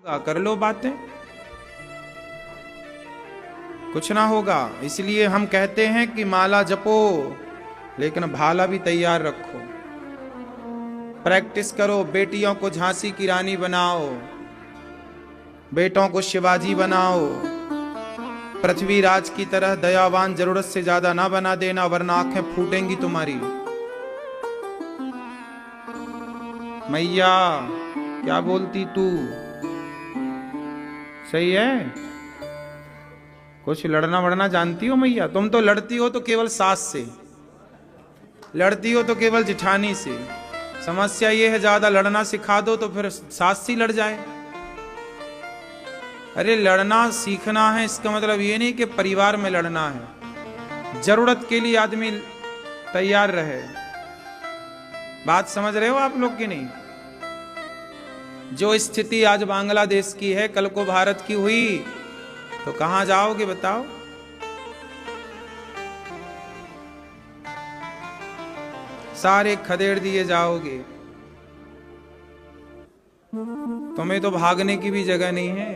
होगा, कर लो बातें, कुछ ना होगा। इसलिए हम कहते हैं कि माला जपो लेकिन भाला भी तैयार रखो। प्रैक्टिस करो, बेटियों को झांसी की रानी बनाओ, बेटों को शिवाजी बनाओ। पृथ्वीराज की तरह दयावान जरूरत से ज्यादा ना बना देना, वरना आंखें फूटेंगी तुम्हारी। मैया क्या बोलती तू? सही है? कुछ लड़ना वड़ना जानती हो मैया? तुम तो लड़ती हो तो केवल सास से, लड़ती हो तो केवल जिठानी से। समस्या ये है ज्यादा लड़ना सिखा दो तो फिर सास से लड़ जाए। अरे लड़ना सीखना है, इसका मतलब ये नहीं कि परिवार में लड़ना है। जरूरत के लिए आदमी तैयार रहे। बात समझ रहे हो आप लोग की नहीं? जो स्थिति आज बांग्लादेश की है, कल को भारत की हुई तो कहां जाओगे बताओ? सारे खदेड़ दिए जाओगे। तुम्हें तो भागने की भी जगह नहीं है।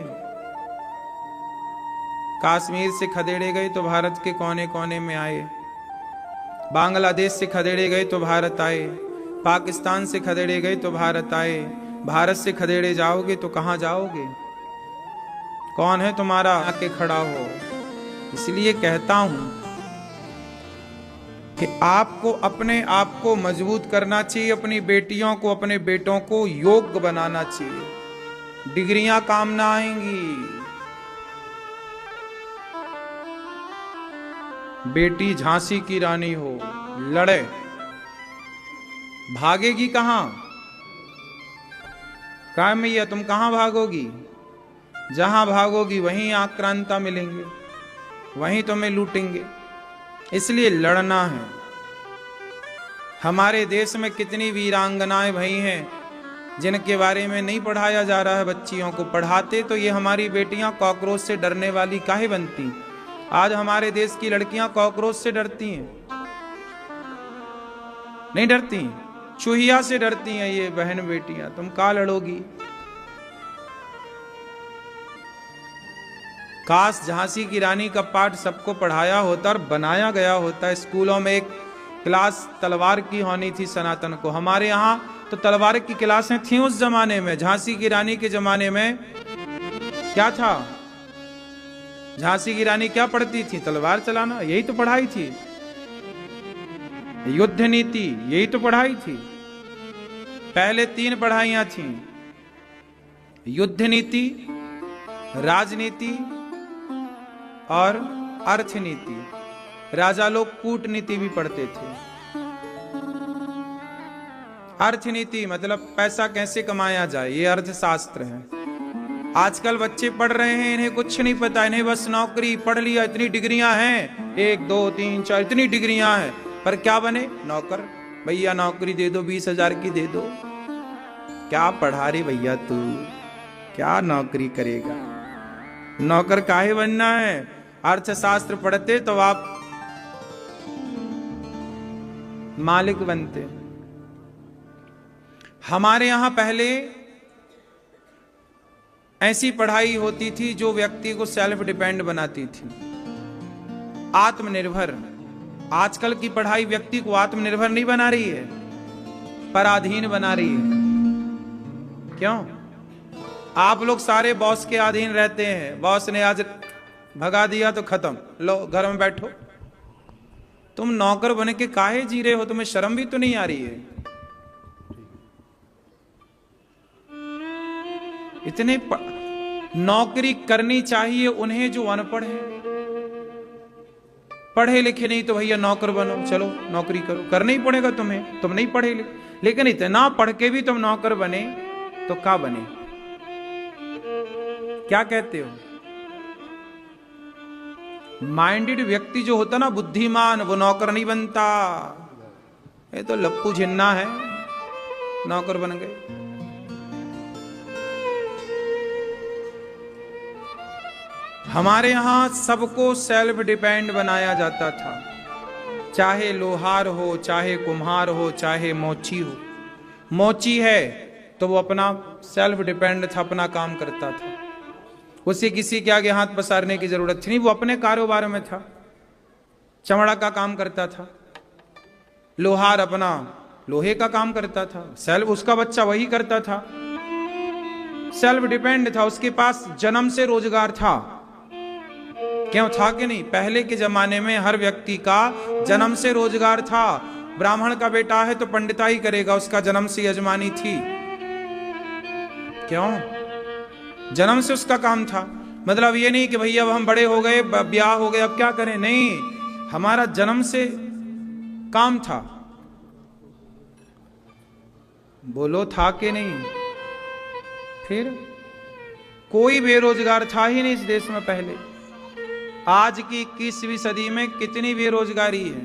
कश्मीर से खदेड़े गए तो भारत के कोने कोने में आए, बांग्लादेश से खदेड़े गए तो भारत आए, पाकिस्तान से खदेड़े गए तो भारत आए। भारत से खदेड़े जाओगे तो कहां जाओगे? कौन है तुम्हारा आके खड़ा हो? इसलिए कहता हूं कि आपको अपने आप को मजबूत करना चाहिए, अपनी बेटियों को अपने बेटों को योग्य बनाना चाहिए। डिग्रियां काम ना आएंगी। बेटी झांसी की रानी हो, लड़े, भागेगी कहां? कहा मैया तुम कहां भागोगी? जहां भागोगी वहीं आक्रांता मिलेंगे, वहीं तुम्हें लूटेंगे। इसलिए लड़ना है। हमारे देश में कितनी वीरांगनाएं भई हैं जिनके बारे में नहीं पढ़ाया जा रहा है बच्चियों को। पढ़ाते तो ये हमारी बेटियां कॉकरोच से डरने वाली काहे बनती? आज हमारे देश की लड़कियां कॉकरोच से डरती हैं, नहीं डरती, चूहिया से डरती हैं। ये बहन बेटियां, तुम का लड़ोगी? काश झांसी की रानी का पाठ सबको पढ़ाया होता और बनाया गया होता। स्कूलों में एक क्लास तलवार की होनी थी सनातन को। हमारे यहाँ तो तलवार की क्लासें थी उस जमाने में। झांसी की रानी के जमाने में क्या था? झांसी की रानी क्या पढ़ती थी? तलवार चलाना, यही तो पढ़ाई थी। युद्ध नीति, यही तो पढ़ाई थी। पहले 3 पढ़ाइयां थी, युद्ध नीति, राजनीति और अर्थनीति। राजा लोग कूटनीति भी पढ़ते थे। अर्थनीति मतलब पैसा कैसे कमाया जाए, ये अर्थशास्त्र है। आजकल बच्चे पढ़ रहे हैं, इन्हें कुछ नहीं पता, इन्हें बस नौकरी, पढ़ लिया, इतनी डिग्रियां हैं, 1 2 3 4 इतनी डिग्रियां हैं, पर क्या बने? नौकर। भैया नौकरी दे दो, 20,000 की दे दो। क्या पढ़ा रही भैया तू? क्या नौकरी करेगा? नौकर काहे बनना है? अर्थशास्त्र पढ़ते तो आप मालिक बनते। हमारे यहां पहले ऐसी पढ़ाई होती थी जो व्यक्ति को सेल्फ डिपेंड बनाती थी, आत्मनिर्भर। आजकल की पढ़ाई व्यक्ति को आत्मनिर्भर नहीं बना रही है, पराधीन बना रही है। क्यों? आप लोग सारे बॉस के अधीन रहते हैं। बॉस ने आज भगा दिया तो खत्म, लो घर में बैठो। तुम नौकर बन के काहे जी रहे हो? तुम्हें शर्म भी तो नहीं आ रही है? इतने नौकरी करनी चाहिए उन्हें जो अनपढ़ है। पढ़े लिखे नहीं तो भैया नौकर बनो, चलो नौकरी करो, करना ही पड़ेगा तुम्हें। तुम नहीं पढ़े लिखे, लेकिन इतना पढ़ के भी तुम नौकर बने तो क्या बने? क्या कहते हो? माइंडेड व्यक्ति जो होता ना, बुद्धिमान, वो नौकर नहीं बनता। ये तो लप्पू झिन्ना है, नौकर बन गए। हमारे यहां सबको सेल्फ डिपेंड बनाया जाता था, चाहे लोहार हो, चाहे कुम्हार हो, चाहे मोची हो। मोची है तो वो अपना सेल्फ डिपेंड था, अपना काम करता था, उसे किसी के आगे हाथ पसारने की जरूरत थी नहीं, वो अपने कारोबार में था, चमड़ा का काम करता था, लोहार अपना लोहे का काम करता था, सेल्फ उसका बच्चा वही करता था, सेल्फ डिपेंड था, उसके पास जन्म से रोजगार था। क्यों था कि नहीं? पहले के जमाने में हर व्यक्ति का जन्म से रोजगार था। ब्राह्मण का बेटा है तो पंडिताई करेगा, उसका जन्म से यजमानी थी। क्यों? जन्म से उसका काम था। मतलब ये नहीं कि भैया अब हम बड़े हो गए, ब्याह हो गए, अब क्या करें, नहीं, हमारा जन्म से काम था। बोलो था कि नहीं? फिर कोई बेरोजगार था ही नहीं इस देश में पहले। आज की 21वीं सदी में कितनी बेरोजगारी है।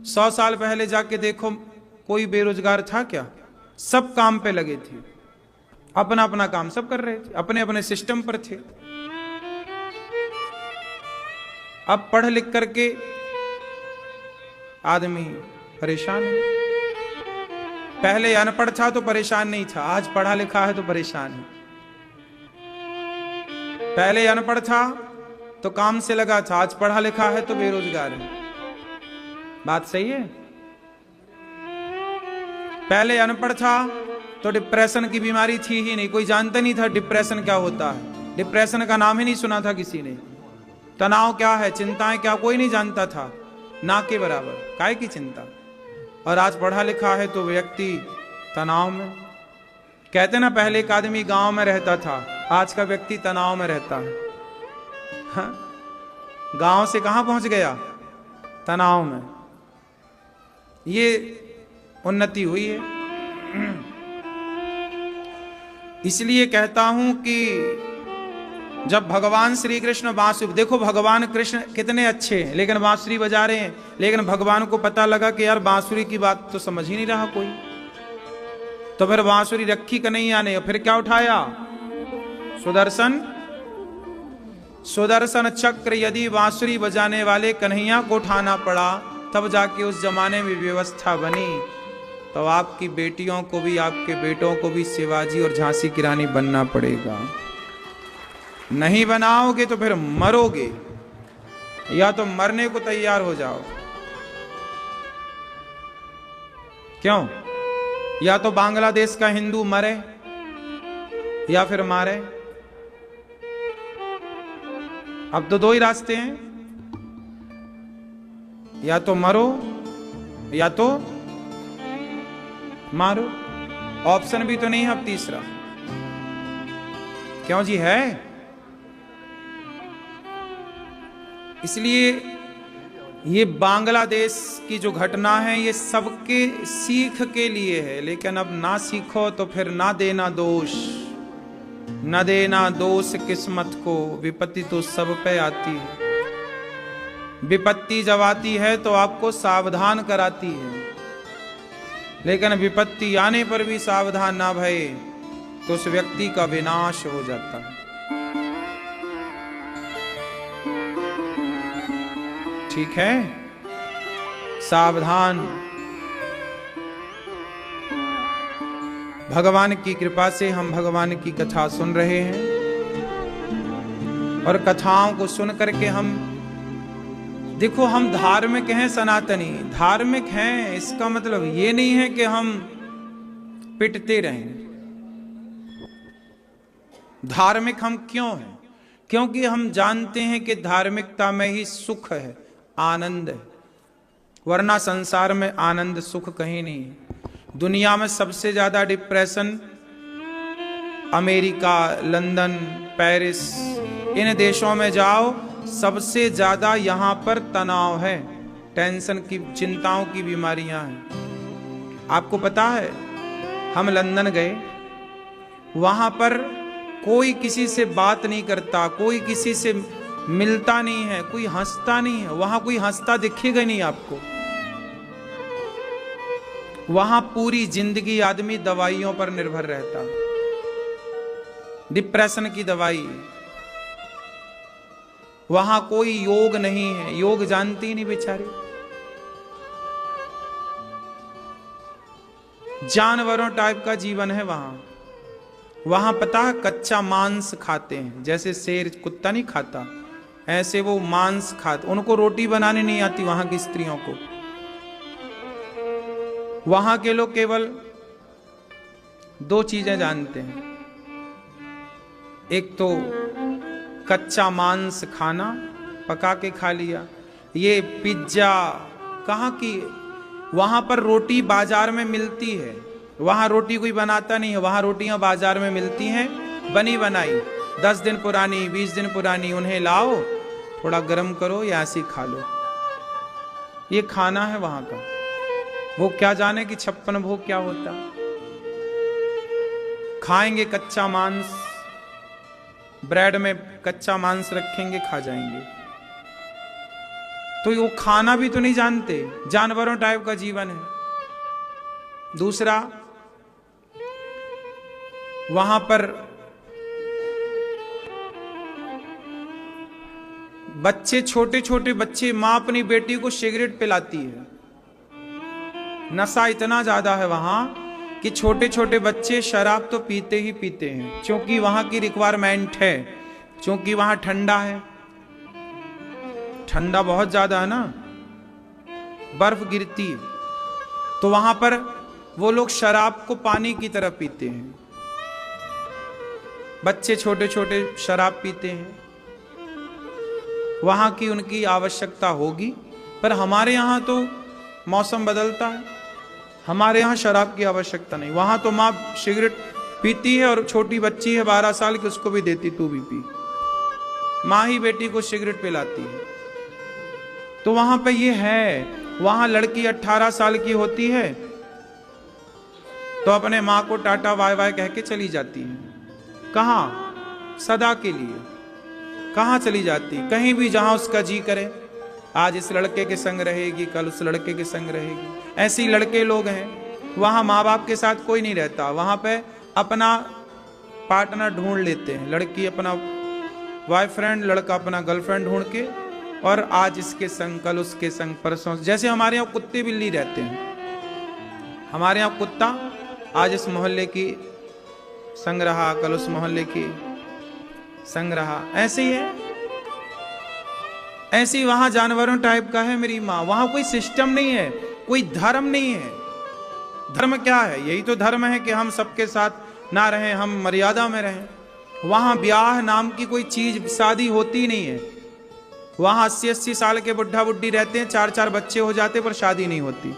100 साल पहले जाके देखो, कोई बेरोजगार था क्या? सब काम पे लगे थे, अपना अपना काम सब कर रहे थे, अपने अपने सिस्टम पर थे। अब पढ़ लिख करके आदमी परेशान है। पहले अनपढ़ था तो परेशान नहीं था, आज पढ़ा लिखा है तो परेशान है। पहले अनपढ़ था तो काम से लगा था, आज पढ़ा लिखा है तो बेरोजगार है। बात सही है? पहले अनपढ़ था तो डिप्रेशन की बीमारी थी ही नहीं, कोई जानता नहीं था डिप्रेशन क्या होता है, डिप्रेशन का नाम ही नहीं सुना था किसी ने। तनाव क्या है, चिंताएं क्या, कोई नहीं जानता था, ना के बराबर। काहे की चिंता? और आज पढ़ा लिखा है तो व्यक्ति तनाव में। कहते ना, पहले एक आदमी गांव में रहता था, आज का व्यक्ति तनाव में रहता है। हाँ? गांव से कहां पहुंच गया? तनाव में। ये उन्नति हुई है। इसलिए कहता हूं कि जब भगवान श्री कृष्ण बांसुरी, देखो भगवान कृष्ण कितने अच्छे हैं, लेकिन बांसुरी बजा रहे हैं, लेकिन भगवान को पता लगा कि यार बांसुरी की बात तो समझ ही नहीं रहा कोई, तो फिर बांसुरी रखी कन्हैया ने, फिर क्या उठाया? सुदर्शन, सुदर्शन चक्र। यदि बांसुरी बजाने वाले कन्हैया को उठाना पड़ा, तब जाके उस जमाने में व्यवस्था बनी। तो आपकी बेटियों को भी, आपके बेटों को भी शिवाजी और झांसी की रानी बनना पड़ेगा। नहीं बनाओगे तो फिर मरोगे, या तो मरने को तैयार हो जाओ। क्यों? या तो बांग्लादेश का हिंदू मरे या फिर मारे। अब तो दो ही रास्ते हैं, या तो मरो या तो मारो। ऑप्शन भी तो नहीं है अब तीसरा। क्यों जी? है। इसलिए ये बांग्लादेश की जो घटना है, ये सबके सीख के लिए है। लेकिन अब ना सीखो तो फिर ना देना दोष, न देना दोष किस्मत को, विपत्ति तो सब पे आती है। विपत्ति जब आती है तो आपको सावधान कराती है, लेकिन विपत्ति आने पर भी सावधान ना भये तो उस व्यक्ति का विनाश हो जाता है। ठीक है? सावधान। भगवान की कृपा से हम भगवान की कथा सुन रहे हैं, और कथाओं को सुन करके हम, देखो हम धार्मिक हैं, सनातनी धार्मिक हैं, इसका मतलब ये नहीं है कि हम पिटते रहें। धार्मिक हम क्यों हैं? क्योंकि हम जानते हैं कि धार्मिकता में ही सुख है, आनंद है, वरना संसार में आनंद सुख कहीं नहीं है। दुनिया में सबसे ज्यादा डिप्रेशन अमेरिका, लंदन, पेरिस, इन देशों में जाओ, सबसे ज्यादा यहां पर तनाव है, टेंशन की, चिंताओं की बीमारियां हैं। आपको पता है, हम लंदन गए, वहां पर कोई किसी से बात नहीं करता, कोई किसी से मिलता नहीं है, कोई हंसता नहीं है। वहां कोई हंसता दिखेगा नहीं आपको। वहां पूरी जिंदगी आदमी दवाइयों पर निर्भर रहता, डिप्रेशन की दवाई। वहां कोई योग नहीं है, योग जानती नहीं बेचारे। जानवरों टाइप का जीवन है वहां। वहां पता है कच्चा मांस खाते हैं, जैसे शेर कुत्ता नहीं खाता, ऐसे वो मांस खाते। उनको रोटी बनाने नहीं आती वहां की स्त्रियों को। वहां के लोग केवल 2 चीजें जानते हैं, एक तो कच्चा मांस खाना, पका के खा लिया। ये पिज्जा कहाँ की, वहां पर रोटी बाजार में मिलती है, वहां रोटी कोई बनाता नहीं है, वहां रोटियां बाजार में मिलती हैं बनी बनाई, 10 दिन पुरानी 20 दिन पुरानी। उन्हें लाओ, थोड़ा गर्म करो या ऐसे खा लो। ये खाना है वहां का। वो क्या जाने कि 56 भोग क्या होता। खाएंगे कच्चा मांस, ब्रेड में कच्चा मांस रखेंगे, खा जाएंगे। तो वो खाना भी तो नहीं जानते, जानवरों टाइप का जीवन है। दूसरा, वहां पर बच्चे, छोटे छोटे बच्चे, मां अपनी बेटी को सिगरेट पिलाती है। नशा इतना ज्यादा है वहां कि छोटे छोटे बच्चे शराब तो पीते ही पीते हैं, क्योंकि वहां की रिक्वायरमेंट है, क्योंकि वहां ठंडा है, ठंडा बहुत ज्यादा है ना, बर्फ गिरती है। तो वहां पर वो लोग शराब को पानी की तरह पीते हैं। बच्चे छोटे छोटे शराब पीते हैं। वहां की उनकी आवश्यकता होगी, पर हमारे यहां तो मौसम बदलता है, हमारे यहां शराब की आवश्यकता नहीं। वहां तो माँ सिगरेट पीती है और छोटी बच्ची है 12 साल की, उसको भी देती, तू भी पी। माँ ही बेटी को सिगरेट पिलाती है। तो वहां पे ये है, वहां लड़की 18 साल की होती है तो अपने माँ को टाटा बाय बाय कह के चली जाती है। कहां? सदा के लिए। कहां चली जाती? कहीं भी जहां उसका जी करे। आज इस लड़के के संग रहेगी, कल उस लड़के के संग रहेगी। ऐसे ही लड़के लोग हैं, वहां माँ बाप के साथ कोई नहीं रहता, वहां पे अपना पार्टनर ढूंढ लेते हैं। लड़की अपना बॉयफ्रेंड, लड़का अपना गर्लफ्रेंड ढूंढ के, और आज इसके संग, कल उसके संग, परसों। जैसे हमारे यहाँ कुत्ते बिल्ली रहते हैं, हमारे यहाँ कुत्ता आज इस मोहल्ले की संग रहा, कल उस मोहल्ले की संग रहा, ऐसे ही है। ऐसे ही वहां जानवरों टाइप का है मेरी माँ। वहां कोई सिस्टम नहीं है, कोई धर्म नहीं है। धर्म क्या है? यही तो धर्म है कि हम सबके साथ ना रहें, हम मर्यादा में रहें। वहां ब्याह नाम की कोई चीज, शादी होती नहीं है। वहां 80-80 साल के बुढ़ा बुढ़ी रहते हैं, 4-4 बच्चे हो जाते, पर शादी नहीं होती।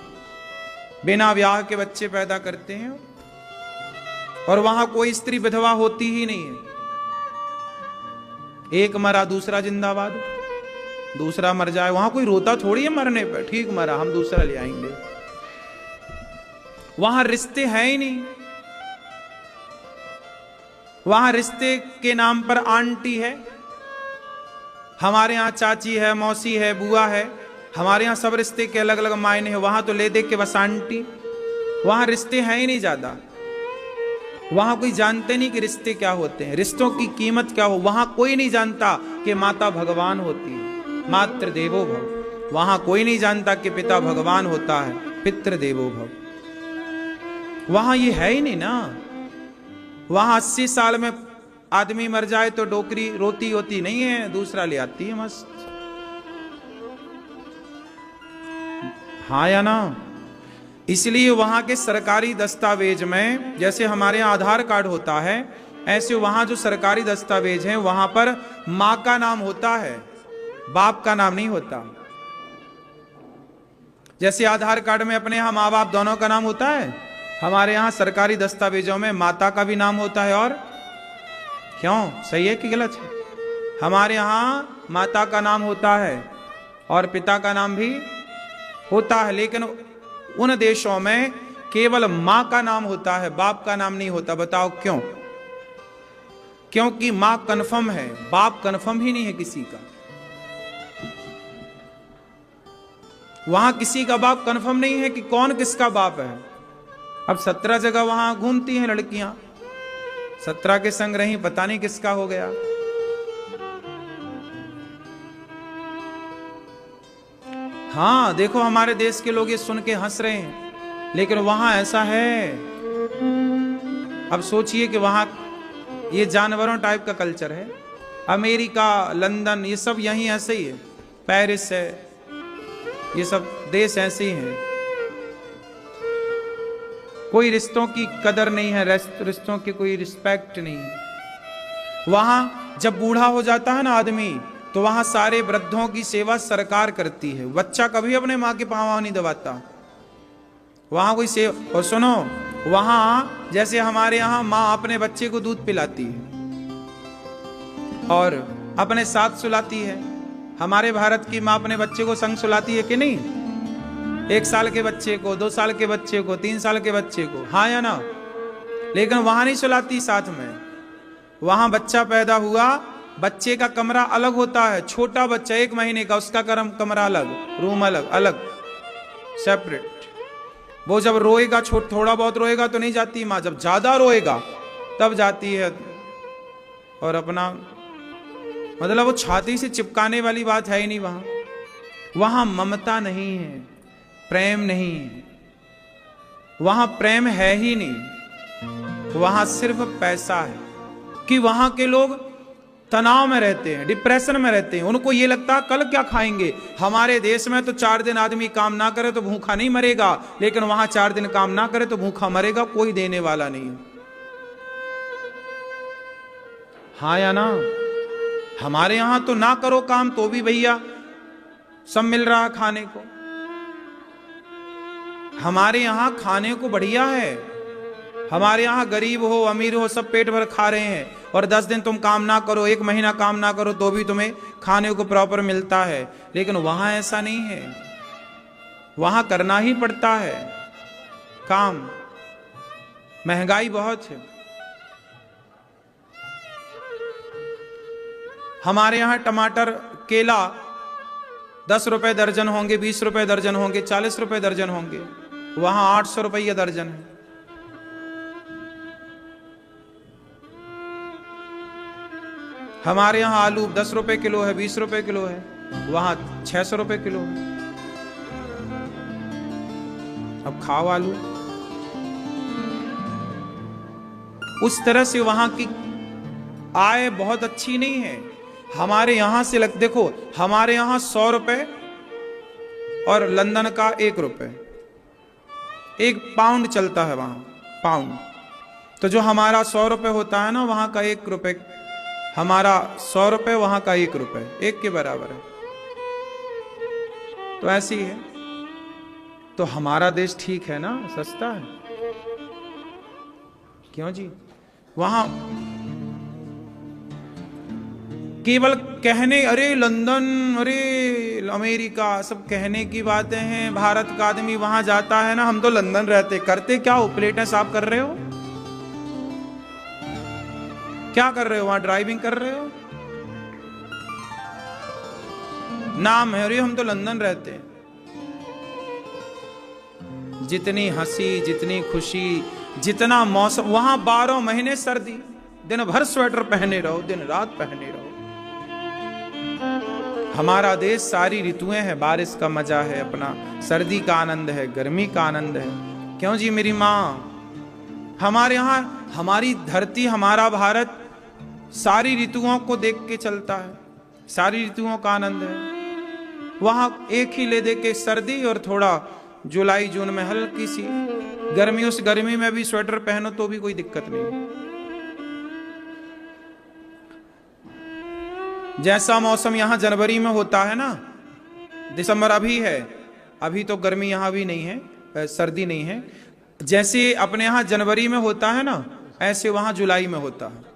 बिना ब्याह के बच्चे पैदा करते हैं। और वहां कोई स्त्री विधवा होती ही नहीं है। एक मरा दूसरा जिंदाबाद, दूसरा मर जाए, वहां कोई रोता थोड़ी है मरने पर, ठीक मरा हम दूसरा ले आएंगे। वहां रिश्ते हैं ही नहीं। वहां रिश्ते के नाम पर आंटी है, हमारे यहाँ चाची है, मौसी है, बुआ है। हमारे यहाँ सब रिश्ते के अलग अलग मायने हैं, वहां तो ले दे के बस आंटी। वहां रिश्ते हैं ही नहीं ज्यादा। वहां कोई जानते नहीं कि रिश्ते क्या होते हैं, रिश्तों की कीमत क्या हो। वहां कोई नहीं जानता कि माता भगवान होती है, मातृ देवो भव। वहां कोई नहीं जानता कि पिता भगवान होता है, पितृ देवो भव। वहां ये है ही नहीं ना। वहां 80 साल में आदमी मर जाए तो डोकरी रोती होती नहीं है, दूसरा ले आती है मस्त। हाँ या ना? इसलिए वहां के सरकारी दस्तावेज में, जैसे हमारे यहाँ आधार कार्ड होता है, ऐसे वहां जो सरकारी दस्तावेज हैं वहां पर मां का नाम होता है, बाप का नाम नहीं होता। जैसे आधार कार्ड में अपने यहाँ माँ बाप दोनों का नाम होता है, हमारे यहाँ सरकारी दस्तावेजों में माता का भी नाम होता है। और क्यों, सही है कि गलत है? हमारे यहाँ माता का नाम होता है और पिता का नाम भी होता है, लेकिन उन देशों में केवल मां का नाम होता है, बाप का नाम नहीं होता। बताओ क्यों? क्योंकि मां कन्फर्म है, बाप कन्फर्म ही नहीं है किसी का। वहां किसी का बाप कन्फर्म नहीं है कि कौन किसका बाप है। अब 17 जगह वहां घूमती हैं लड़कियां, 17 के संग रही, पता नहीं किसका हो गया। हाँ देखो, हमारे देश के लोग ये सुन के हंस रहे हैं, लेकिन वहां ऐसा है। अब सोचिए कि वहां ये जानवरों टाइप का कल्चर है। अमेरिका, लंदन, ये सब यहीं ऐसे ही है, पेरिस है, ये सब देश ऐसे ही हैं। कोई रिश्तों की कदर नहीं है, रिश्तों की कोई रिस्पेक्ट नहीं है। वहां जब बूढ़ा हो जाता है ना आदमी, तो वहां सारे वृद्धों की सेवा सरकार करती है। बच्चा कभी अपने माँ के पाँव नहीं दबाता वहां कोई सेवा। और सुनो, वहां जैसे हमारे यहाँ माँ अपने बच्चे को दूध पिलाती है और अपने साथ सुलाती है, हमारे भारत की माँ अपने बच्चे को संग सुलाती है कि नहीं? 1 साल के बच्चे को, 2 साल के बच्चे को, 3 साल के बच्चे को, हाँ या ना? लेकिन वहां नहीं सुलाती साथ में। वहां बच्चा पैदा हुआ, बच्चे का कमरा अलग होता है। छोटा बच्चा 1 महीने का, उसका कमरा अलग, रूम अलग, अलग, सेपरेट। वो जब रोएगा, थोड़ा बहुत रोएगा तो नहीं जाती माँ, जब ज्यादा रोएगा तब जाती है। और अपना मतलब वो छाती से चिपकाने वाली बात है ही नहीं वहां। वहां ममता नहीं है, प्रेम नहीं है, वहां प्रेम है ही नहीं। वहां सिर्फ पैसा है कि वहां के लोग तनाव में रहते हैं, डिप्रेशन में रहते हैं। उनको ये लगता है कल क्या खाएंगे। हमारे देश में तो 4 दिन आदमी काम ना करे तो भूखा नहीं मरेगा, लेकिन वहां 4 दिन काम ना करे तो भूखा मरेगा, कोई देने वाला नहीं है। हाँ या ना? हमारे यहां तो ना करो काम तो भी भैया सब मिल रहा है खाने को। हमारे यहां खाने को बढ़िया है। हमारे यहां गरीब हो अमीर हो सब पेट भर खा रहे हैं। और 10 दिन तुम काम ना करो, 1 महीना काम ना करो तो भी तुम्हें खाने को प्रॉपर मिलता है। लेकिन वहां ऐसा नहीं है, वहां करना ही पड़ता है काम। महंगाई बहुत है। हमारे यहां टमाटर, केला 10 रुपए दर्जन होंगे, 20 रुपए दर्जन होंगे, 40 रुपए दर्जन होंगे। वहां 800 रुपये दर्जन है। हमारे यहां आलू 10 रुपए किलो है, 20 रुपए किलो है, वहां 600 रुपए किलो है। अब खाओ आलू। उस तरह से वहां की आय बहुत अच्छी नहीं है। हमारे यहां से देखो, हमारे यहां 100 रुपए और लंदन का 1 रुपए, 1 पाउंड चलता है वहां, पाउंड। तो जो हमारा 100 रुपए होता है ना, वहां का 1 रुपए, हमारा 100 रुपए वहां का 1 रुपए, 1 के बराबर है। तो ऐसी है। तो हमारा देश ठीक है ना, सस्ता है। क्यों जी? वहां केवल कहने, अरे लंदन, अरे अमेरिका, सब कहने की बातें हैं। भारत का आदमी वहां जाता है ना, हम तो लंदन रहते, करते क्या हो? प्लेटें साफ कर रहे हो? क्या कर रहे हो? वहां ड्राइविंग कर रहे हो? नाम है, अरे हम तो लंदन रहते हैं। जितनी हंसी, जितनी खुशी, जितना मौसम, वहां 12 महीने सर्दी, दिन भर स्वेटर पहने रहो, दिन रात पहने रहो। हमारा देश सारी ऋतुएं हैं, बारिश का मजा है अपना, सर्दी का आनंद है, गर्मी का आनंद है। क्यों जी मेरी माँ? हमारे यहाँ, हमारी धरती, हमारा भारत सारी ऋतुओं को देख के चलता है, सारी ऋतुओं का आनंद है। वहां एक ही ले दे के सर्दी और थोड़ा जुलाई जून में हल्की सी गर्मी, उस गर्मी में भी स्वेटर पहनो तो भी कोई दिक्कत नहीं। जैसा मौसम यहां जनवरी में होता है ना, दिसंबर अभी है, अभी तो गर्मी यहां भी नहीं है, सर्दी नहीं है। जैसे अपने यहां जनवरी में होता है ना, ऐसे वहां जुलाई में होता है।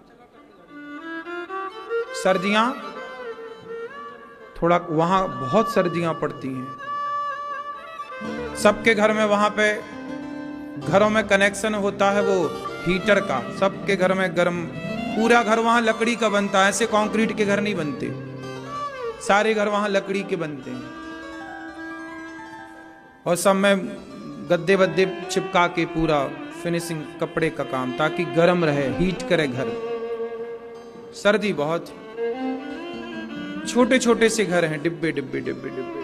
सर्दियां थोड़ा, वहां बहुत सर्दियां पड़ती हैं। सबके घर में वहां पे घरों में कनेक्शन होता है वो हीटर का, सबके घर में गर्म, पूरा घर वहां लकड़ी का बनता है। ऐसे कंक्रीट के घर नहीं बनते, सारे घर वहां लकड़ी के बनते हैं। और सब में गद्दे बद्दे चिपका के पूरा फिनिशिंग कपड़े का काम, ताकि गर्म रहे, हीट करे घर। सर्दी बहुत, छोटे छोटे से घर हैं, डिब्बे डिब्बे डिब्बे डिब्बे।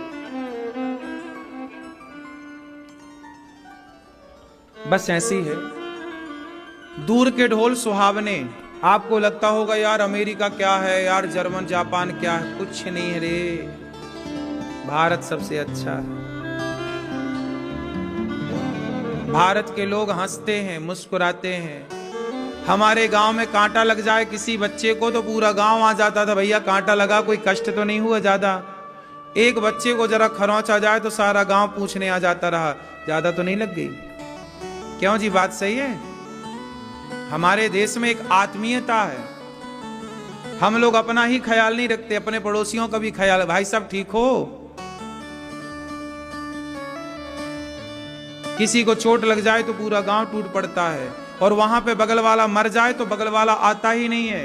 बस ऐसी है। दूर के ढोल सुहावने, आपको लगता होगा यार अमेरिका क्या है, यार जर्मन जापान क्या है, कुछ नहीं है रे, भारत सबसे अच्छा है। भारत के लोग हंसते हैं, मुस्कुराते हैं। हमारे गांव में कांटा लग जाए किसी बच्चे को तो पूरा गांव आ जाता था, भैया कांटा लगा, कोई कष्ट तो नहीं हुआ ज्यादा। एक बच्चे को जरा खरोंच आ जाए तो सारा गांव पूछने आ जाता रहा, ज्यादा तो नहीं लग गई? क्यों जी, बात सही है। हमारे देश में एक आत्मीयता है, हम लोग अपना ही ख्याल नहीं रखते, अपने पड़ोसियों का भी ख्याल। भाई साहब ठीक हो, किसी को चोट लग जाए तो पूरा गांव टूट पड़ता है, और वहां पे बगल वाला मर जाए तो बगल वाला आता ही नहीं है,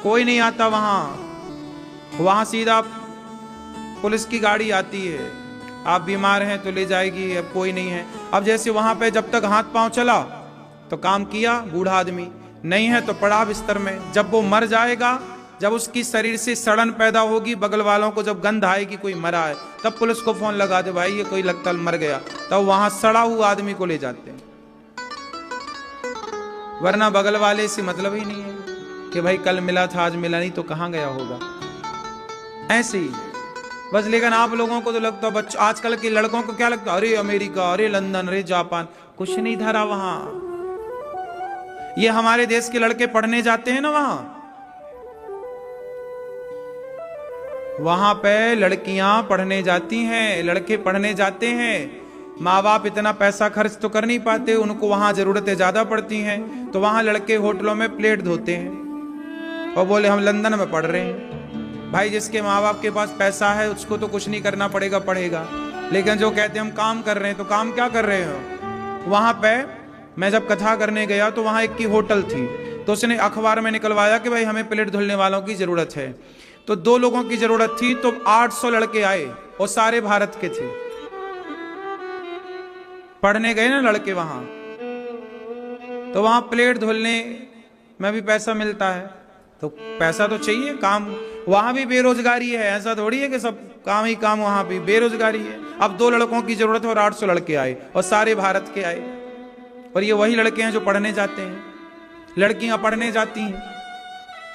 कोई नहीं आता वहां सीधा पुलिस की गाड़ी आती है, आप बीमार हैं तो ले जाएगी, अब कोई नहीं है। अब जैसे वहां पे जब तक हाथ पांव चला तो काम किया, बूढ़ा आदमी नहीं है तो पड़ा बिस्तर में। जब वो मर जाएगा, जब उसकी शरीर से सड़न पैदा होगी, बगल वालों को जब गंध आएगी कोई मरा है, तब पुलिस को फोन लगा दे, भाई ये कोई लगता मर गया, तब वहां सड़ा हुआ आदमी को ले जाते हैं। वरना बगल वाले से मतलब ही नहीं है कि भाई कल मिला था आज मिला नहीं तो कहां गया होगा, ऐसे ही बस। लेकिन आप लोगों को तो लगता है, बच्चों आजकल के लड़कों को क्या लगता है, अरे अमेरिका, अरे लंदन, अरे जापान, कुछ नहीं धरा वहां। ये हमारे देश के लड़के पढ़ने जाते हैं ना वहां पे लड़कियां पढ़ने जाती हैं, लड़के पढ़ने जाते हैं, माँ बाप इतना पैसा खर्च तो कर नहीं पाते, उनको वहां जरूरतें ज्यादा पड़ती हैं, तो वहां लड़के होटलों में प्लेट धोते हैं और बोले हम लंदन में पढ़ रहे हैं। भाई जिसके माँ बाप के पास पैसा है उसको तो कुछ नहीं करना पड़ेगा, पढ़ेगा। लेकिन जो कहते हैं हम काम कर रहे हैं, तो काम क्या कर रहे हो? वहां पे मैं जब कथा करने गया तो वहां एक की होटल थी, तो उसने अखबार में निकलवाया कि भाई हमें प्लेट धुलने वालों की जरूरत है। तो 2 लोगों की जरूरत थी, तो 800 लड़के आए और सारे भारत के थे। पढ़ने गए ना लड़के वहां, तो वहां प्लेट धुलने में भी पैसा मिलता है, तो पैसा तो चाहिए, काम वहां भी बेरोजगारी है, ऐसा थोड़ी है कि सब काम ही काम, वहां भी बेरोजगारी है। अब 2 लड़कों की जरूरत है और 800 लड़के आए और सारे भारत के आए, और ये वही लड़के हैं जो पढ़ने जाते हैं, लड़कियां पढ़ने जाती हैं।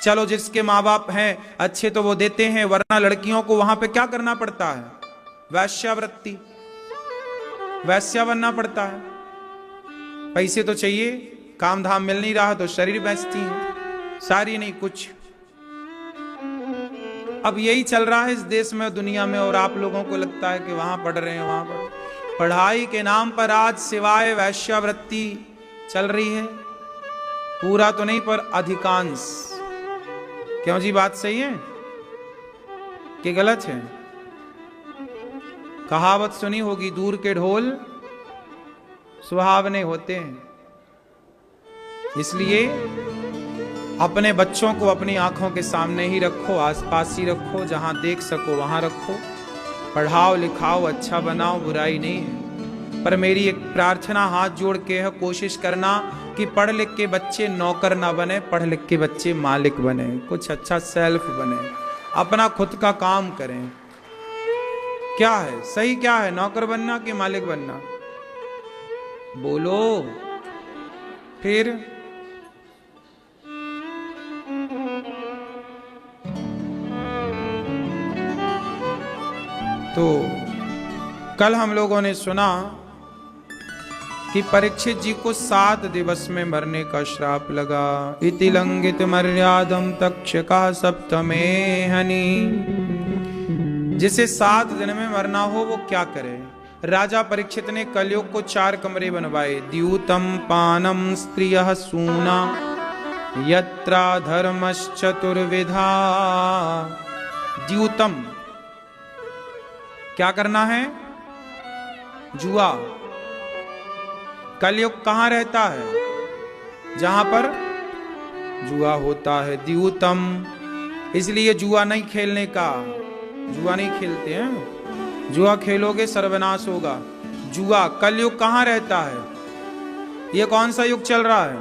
चलो जिसके माँ बाप हैं अच्छे तो वो देते हैं, वरना लड़कियों को वहां पे क्या करना पड़ता है? वैश्यावृत्ति, वैश्या बनना पड़ता है। पैसे तो चाहिए, काम धाम मिल नहीं रहा तो शरीर बेचती हैं, सारी नहीं कुछ। अब यही चल रहा है इस देश में, दुनिया में, और आप लोगों को लगता है कि वहां पढ़ रहे हैं, वहां पढ़ाई के नाम पर आज सिवाय वैश्यावृत्ति चल रही है, पूरा तो नहीं पर अधिकांश। क्यों जी, बात सही है कि गलत है? कहावत सुनी होगी, दूर के ढोल सुहावने होते हैं। इसलिए अपने बच्चों को अपनी आंखों के सामने ही रखो, आसपास ही रखो, जहां देख सको वहां रखो, पढ़ाओ लिखाओ, अच्छा बनाओ, बुराई नहीं है। पर मेरी एक प्रार्थना हाथ जोड़ के है, कोशिश करना कि पढ़ लिख के बच्चे नौकर ना बने, पढ़ लिख के बच्चे मालिक बने, कुछ अच्छा सेल्फ बने, अपना खुद का काम करें। क्या है सही, क्या है, नौकर बनना कि मालिक बनना? बोलो फिर। तो कल हम लोगों ने सुना कि परीक्षित जी को 7 दिवस में मरने का श्राप लगा। इति लंघित मर्यादम तक्षका सप्तमे हनि। जिसे 7 दिन में मरना हो वो क्या करे? राजा परीक्षित ने कलयुग को 4 कमरे बनवाए। द्यूतम पानम स्त्रियः सूना यत्रा धर्मश्चतुर्विधा। द्यूतम क्या करना है? जुआ। कलयुग कहां रहता है? जहां पर जुआ होता है। द्यूतम, इसलिए जुआ नहीं खेलने का, जुआ नहीं खेलते हैं, जुआ खेलोगे सर्वनाश होगा। जुआ, कलयुग कहां रहता है? ये कौन सा युग चल रहा है?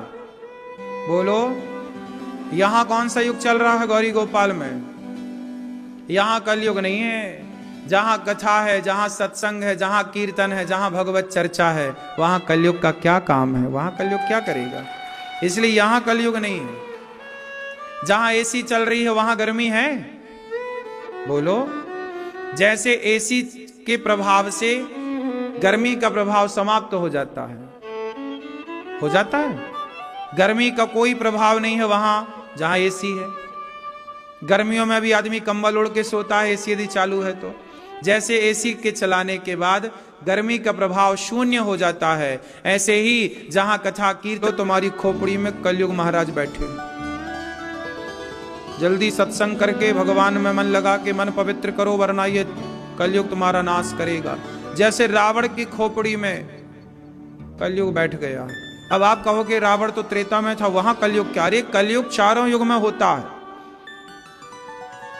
बोलो, यहां कौन सा युग चल रहा है? गौरी गोपाल में यहां कलयुग नहीं है। जहां कथा है, जहां सत्संग है, जहां कीर्तन है, जहां भगवत चर्चा है, वहां कलयुग का क्या काम है? वहां कलयुग क्या करेगा? इसलिए यहां कलयुग नहीं है। जहां एसी चल रही है वहां गर्मी है? बोलो। जैसे एसी के प्रभाव से गर्मी का प्रभाव समाप्त हो जाता है, हो जाता है। गर्मी का कोई प्रभाव नहीं है वहां जहां एसी है। गर्मियों में भी आदमी कंबल ओढ़ के सोता है, एसी यदि चालू है तो। जैसे एसी के चलाने के बाद गर्मी का प्रभाव शून्य हो जाता है, ऐसे ही जहां कथा कीर्तन, तो तुम्हारी खोपड़ी में कलयुग महाराज बैठे। जल्दी सत्संग करके भगवान में मन लगा के मन पवित्र करो, वरना ये कलयुग तुम्हारा नाश करेगा। जैसे रावण की खोपड़ी में कलयुग बैठ गया। अब आप कहोगे रावण तो त्रेता में था, वहां कलयुग क्या? अरे कलयुग चारों युग में होता है।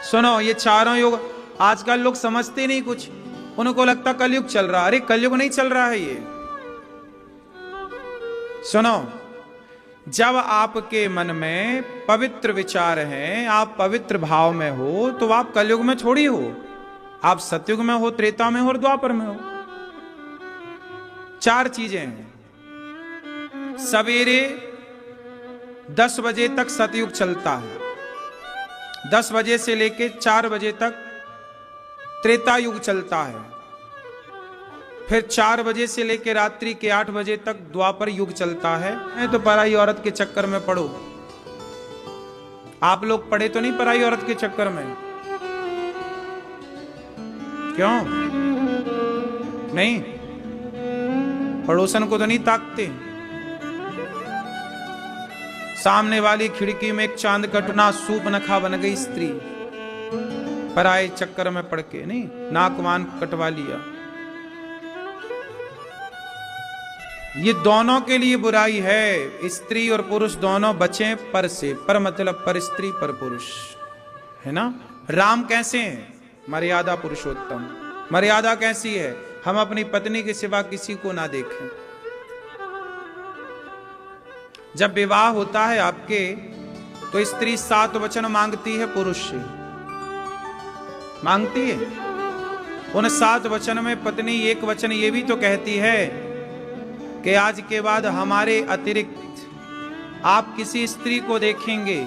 सुनो, ये चारों युग आजकल लोग समझते नहीं कुछ, उनको लगता कलयुग चल रहा। अरे कलयुग नहीं चल रहा है ये। सुनो, जब आपके मन में पवित्र विचार हैं, आप पवित्र भाव में हो, तो आप कलयुग में थोड़ी हो। आप सतयुग में हो, त्रेता में हो और द्वापर में हो। चार चीजें हैं। सवेरे 10 बजे तक सतयुग चलता है, 10 बजे से लेके 4 बजे तक त्रेता युग चलता है, फिर 4 बजे से लेके रात्रि के 8 बजे तक द्वापर युग चलता है। तो पराई औरत के चक्कर में पड़ो। आप लोग पड़े तो नहीं पराई औरत के चक्कर में? क्यों नहीं? पड़ोसन को तो नहीं ताकते? सामने वाली खिड़की में एक चांद कटना सूप नखा बन गई स्त्री, पराए चक्कर में पड़ के नहीं, नाक वान कटवा लिया। ये दोनों के लिए बुराई है। स्त्री और पुरुष दोनों बचें पर से। पर मतलब पर स्त्री पर पुरुष, है ना। राम कैसे हैं? मर्यादा पुरुषोत्तम। मर्यादा कैसी है? हम अपनी पत्नी के सिवा किसी को ना देखें। जब विवाह होता है आपके, तो स्त्री 7 वचन मांगती है पुरुष से, मांगती है। उन 7 वचन में पत्नी एक वचन ये भी तो कहती है कि आज के बाद हमारे अतिरिक्त आप किसी स्त्री को देखेंगे,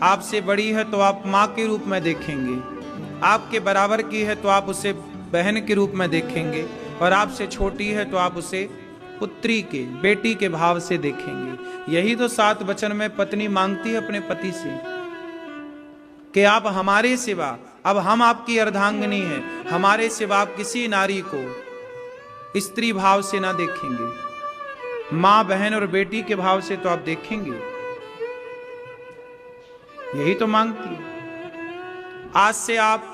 आपसे बड़ी है तो आप मां के रूप में देखेंगे, आपके बराबर की है तो आप उसे बहन के रूप में देखेंगे, और आपसे छोटी है तो आप उसे पुत्री के, बेटी के भाव से देखेंगे। यही तो 7 वचन में पत्नी मांगती है अपने पति से कि आप हमारे सिवा, अब हम आपकी अर्धांगिनी हैं, हमारे सिवा आप किसी नारी को स्त्री भाव से ना देखेंगे, मां बहन और बेटी के भाव से तो आप देखेंगे। यही तो मांगती है। आज से आप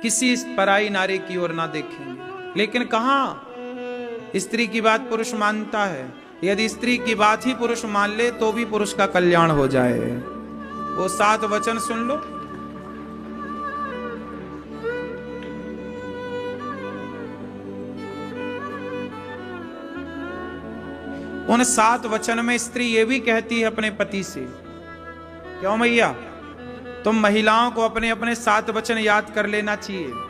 किसी पराई नारी की ओर ना देखेंगे। लेकिन कहां स्त्री की बात पुरुष मानता है? यदि स्त्री की बात ही पुरुष मान ले तो भी पुरुष का कल्याण हो जाए। वो 7 वचन सुन लो। उन 7 वचन में स्त्री ये भी कहती है अपने पति से, क्यों मैया, तुम महिलाओं को अपने अपने 7 वचन याद कर लेना चाहिए।